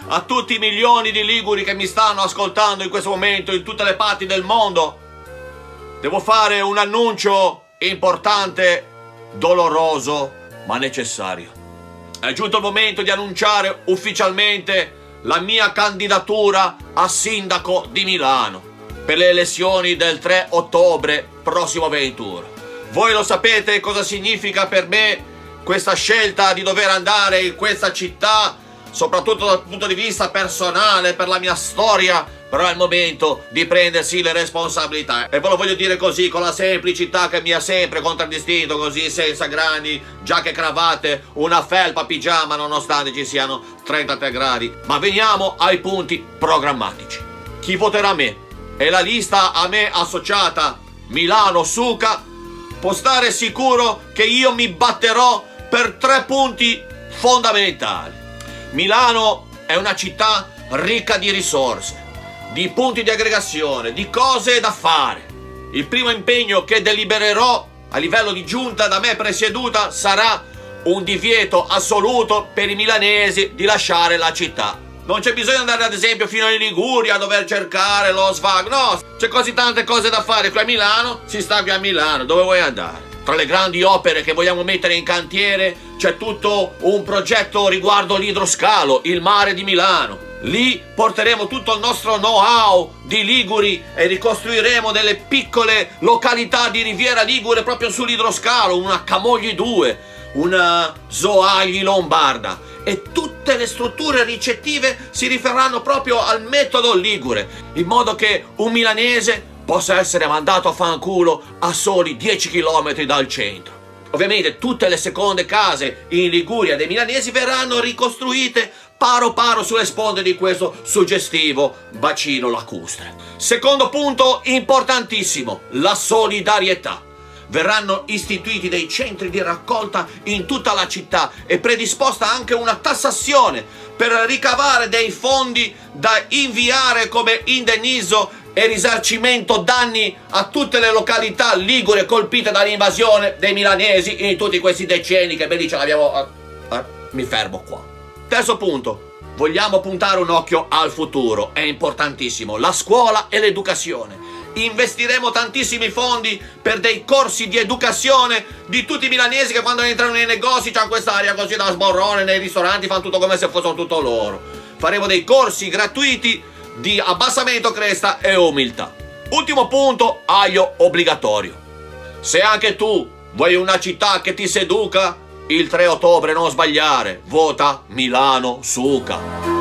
a tutti i milioni di liguri che mi stanno ascoltando in questo momento in tutte le parti del mondo, devo fare un annuncio importante, doloroso, ma necessario. È giunto il momento di annunciare ufficialmente la mia candidatura a sindaco di Milano per le elezioni del 3 ottobre prossimo venturo. Voi lo sapete cosa significa per me questa scelta di dover andare in questa città, soprattutto dal punto di vista personale, per la mia storia, però è il momento di prendersi le responsabilità. E ve lo voglio dire così, con la semplicità che mi ha sempre contraddistinto, così senza grandi giacche e cravatte, una felpa pigiama nonostante ci siano 33 gradi. Ma veniamo ai punti programmatici. Chi voterà me e la lista a me associata Milano Suca può stare sicuro che io mi batterò per 3 punti fondamentali. Milano è una città ricca di risorse, di punti di aggregazione, di cose da fare. Il primo impegno che delibererò a livello di giunta da me presieduta sarà un divieto assoluto per i milanesi di lasciare la città. Non c'è bisogno di andare ad esempio fino in Liguria a dover cercare lo svago, no, c'è così tante cose da fare qui a Milano, si sta qui a Milano, dove vuoi andare? Tra le grandi opere che vogliamo mettere in cantiere c'è tutto un progetto riguardo l'idroscalo, il mare di Milano. Lì porteremo tutto il nostro know-how di liguri e ricostruiremo delle piccole località di Riviera Ligure proprio sull'idroscalo, una Camogli 2, una Zoagli Lombarda, e tutte le strutture ricettive si riferranno proprio al metodo ligure, in modo che un milanese possa essere mandato a fanculo a soli 10 km dal centro. Ovviamente tutte le seconde case in Liguria dei milanesi verranno ricostruite paro paro sulle sponde di questo suggestivo bacino lacustre. Secondo punto importantissimo, la solidarietà. Verranno istituiti dei centri di raccolta in tutta la città e predisposta anche una tassazione per ricavare dei fondi da inviare come indennizzo e risarcimento danni a tutte le località ligure colpite dall'invasione dei milanesi in tutti questi decenni che ben ce l'abbiamo. Mi fermo qua. Terzo punto, vogliamo puntare un occhio al futuro, è importantissimo, la scuola e l'educazione. Investiremo tantissimi fondi per dei corsi di educazione di tutti i milanesi che quando entrano nei negozi c'hanno quest'aria così da sborrone, nei ristoranti fanno tutto come se fossero tutto loro. Faremo dei corsi gratuiti di abbassamento cresta e umiltà. Ultimo punto, aglio obbligatorio. Se anche tu vuoi una città che ti seduca, il 3 ottobre non sbagliare, vota Milano Suca.